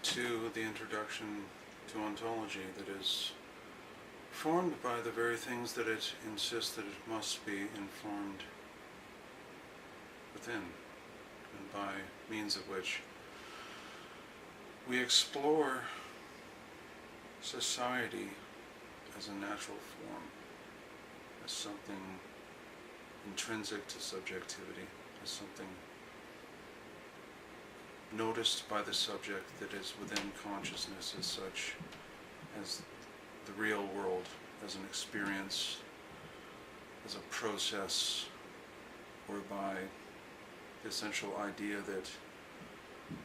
to the introduction to ontology that is formed by the very things that it insists that it must be informed within, and by means of which we explore society as a natural form, as something intrinsic to subjectivity, as something noticed by the subject that is within consciousness as such, as the real world, as an experience, as a process, whereby the essential idea that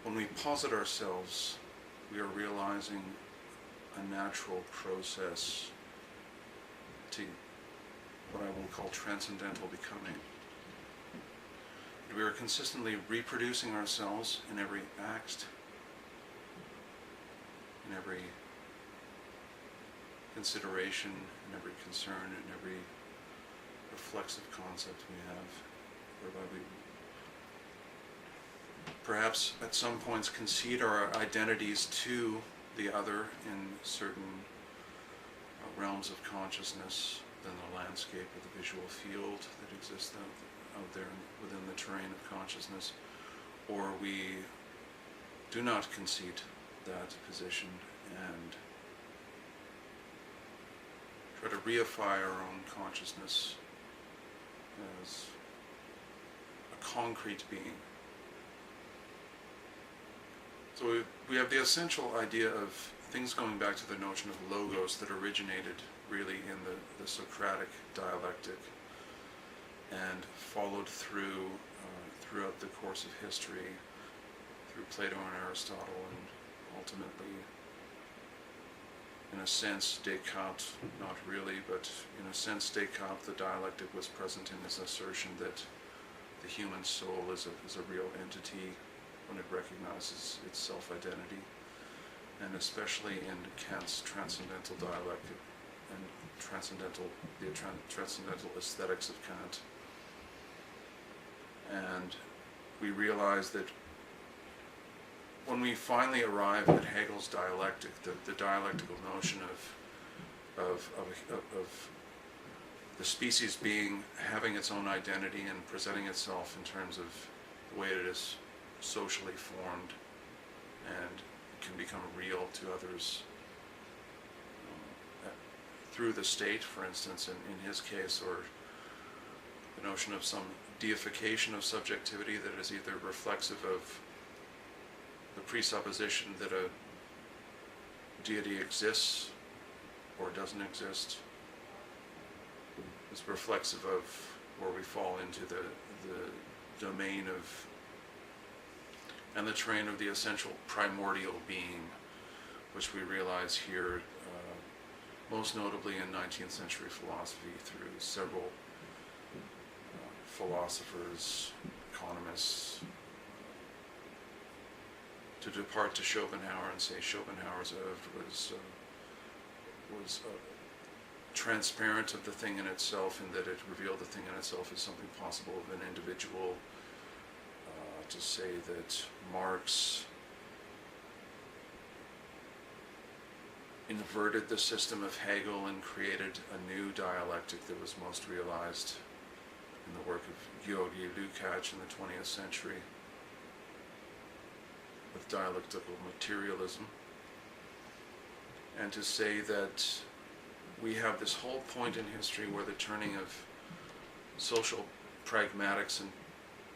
when we posit ourselves, we are realizing a natural process to what I will call transcendental becoming. We are consistently reproducing ourselves in every act, in every consideration, in every concern, in every reflexive concept we have, whereby we perhaps at some points concede our identities to the other in certain realms of consciousness, within the landscape of the visual field that exists out there within the terrain of consciousness, or we do not concede that position and try to reify our own consciousness as a concrete being. So we have the essential idea of things going back to the notion of logos that originated really in the Socratic dialectic and followed through throughout the course of history, through Plato and Aristotle, and ultimately, in a sense, Descartes, not really, but in a sense, Descartes, the dialectic was present in his assertion that the human soul is a real entity when it recognizes its self-identity, and especially in Kant's transcendental dialectic and the transcendental aesthetics of Kant. And we realize that when we finally arrive at Hegel's dialectic, the dialectical notion of the species being having its own identity and presenting itself in terms of the way it is socially formed and can become real to others through the state, for instance, in his case, or the notion of some deification of subjectivity that is either reflexive of the presupposition that a deity exists or doesn't exist, is reflexive of where we fall into the domain of and the terrain of the essential primordial being, which we realize here most notably in 19th century philosophy through several philosophers, economists, to depart to Schopenhauer and say Schopenhauer's oeuvre was transparent of the thing in itself, and that it revealed the thing in itself as something possible of an individual. To say that Marx inverted the system of Hegel and created a new dialectic that was most realized in the work of Georgi Lukács in the 20th century with dialectical materialism, and to say that we have this whole point in history where the turning of social pragmatics and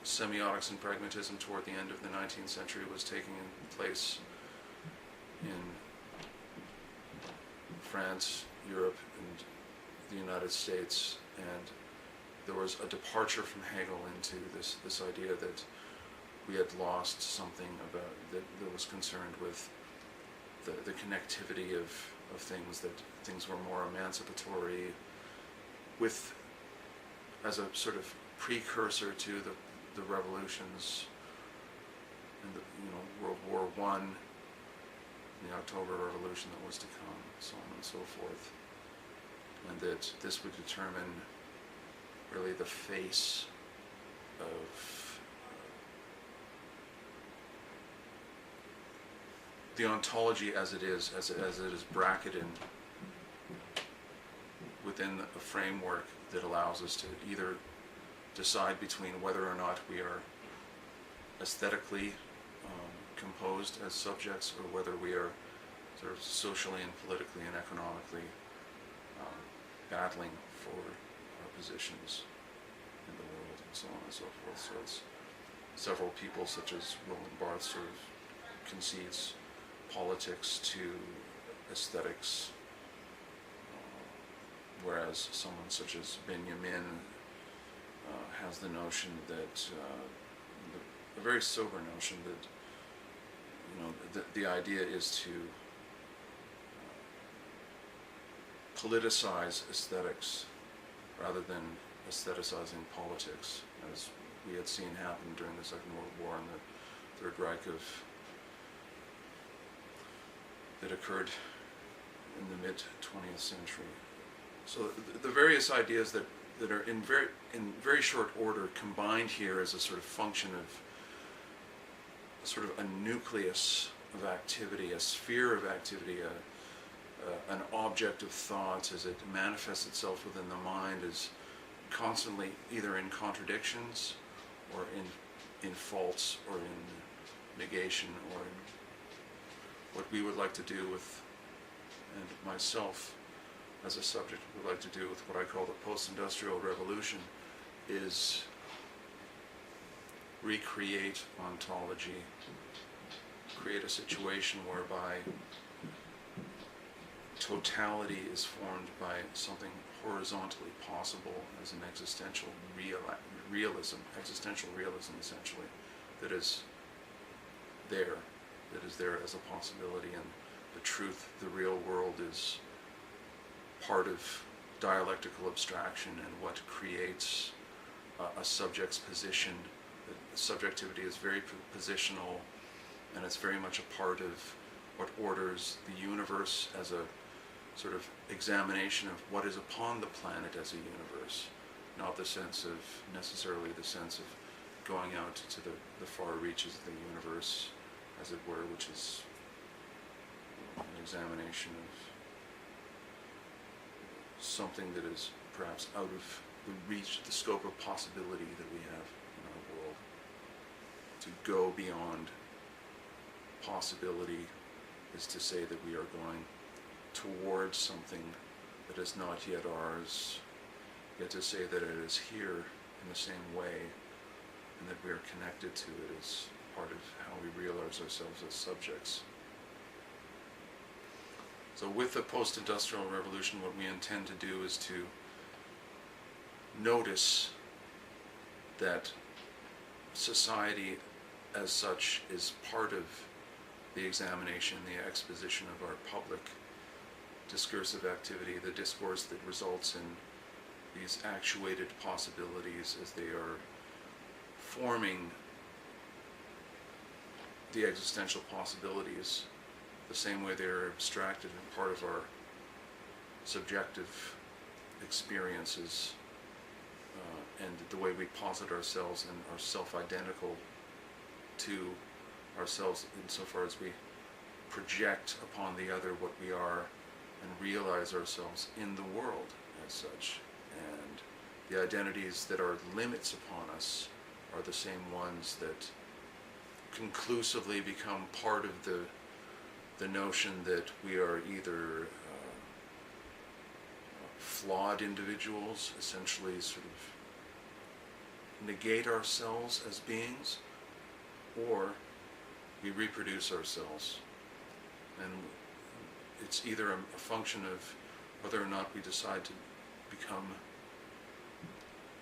semiotics and pragmatism toward the end of the 19th century was taking place in France, Europe, and the United States, and there was a departure from Hegel into this idea that we had lost something about that was concerned with the connectivity of things, that things were more emancipatory, with as a sort of precursor to the revolutions in World War I, the October Revolution that was to come, so on and so forth, and that this would determine really the face of the ontology as it is bracketed within a framework that allows us to either decide between whether or not we are aesthetically composed as subjects, or whether we are sort of socially and politically and economically battling for our positions in the world, and so on and so forth. So it's several people, such as Roland Barthes, sort of concedes politics to aesthetics, whereas someone such as Benjamin has the notion that, a very sober notion that, the idea is to politicize aesthetics rather than aestheticizing politics, as we had seen happen during the Second World War and the Third Reich that occurred in the mid-20th century. So the various ideas that are in very short order combined here as a sort of function of sort of a nucleus of activity, a sphere of activity, an object of thought as it manifests itself within the mind, is constantly either in contradictions or in faults or in negation, or in what we would like to do with, and myself as a subject would like to do with what I call the post-industrial revolution, is recreate ontology, create a situation whereby totality is formed by something horizontally possible as an existential realism essentially, that is there as a possibility, and the truth, the real world, is part of dialectical abstraction and what creates a subject's position. Subjectivity is very positional, and it's very much a part of what orders the universe as a sort of examination of what is upon the planet as a universe, not necessarily the sense of going out to the far reaches of the universe, as it were, which is an examination of something that is perhaps out of the reach, the scope of possibility that we have in our world. To go beyond possibility is to say that we are going towards something that is not yet ours, yet to say that it is here in the same way, and that we are connected to it as part of how we realize ourselves as subjects. So with the post-industrial revolution, what we intend to do is to notice that society as such is part of the examination, the exposition of our public discursive activity, the discourse that results in these actuated possibilities as they are forming the existential possibilities, the same way they are abstracted and part of our subjective experiences, and the way we posit ourselves and are self-identical to ourselves insofar as we project upon the other what we are and realize ourselves in the world as such. And the identities that are limits upon us are the same ones that conclusively become part of the notion that we are either flawed individuals, essentially sort of negate ourselves as beings, or we reproduce ourselves. And it's either a function of whether or not we decide to become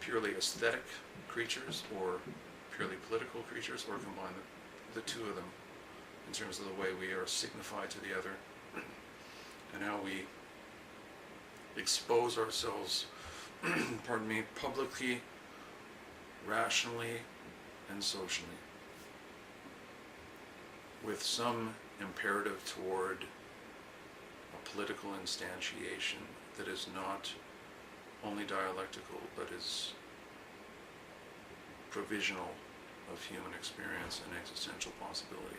purely aesthetic creatures or purely political creatures, or combine the two of them in terms of the way we are signified to the other and how we expose ourselves publicly, rationally, and socially, with some imperative toward a political instantiation that is not only dialectical, but is provisional of human experience and existential possibility.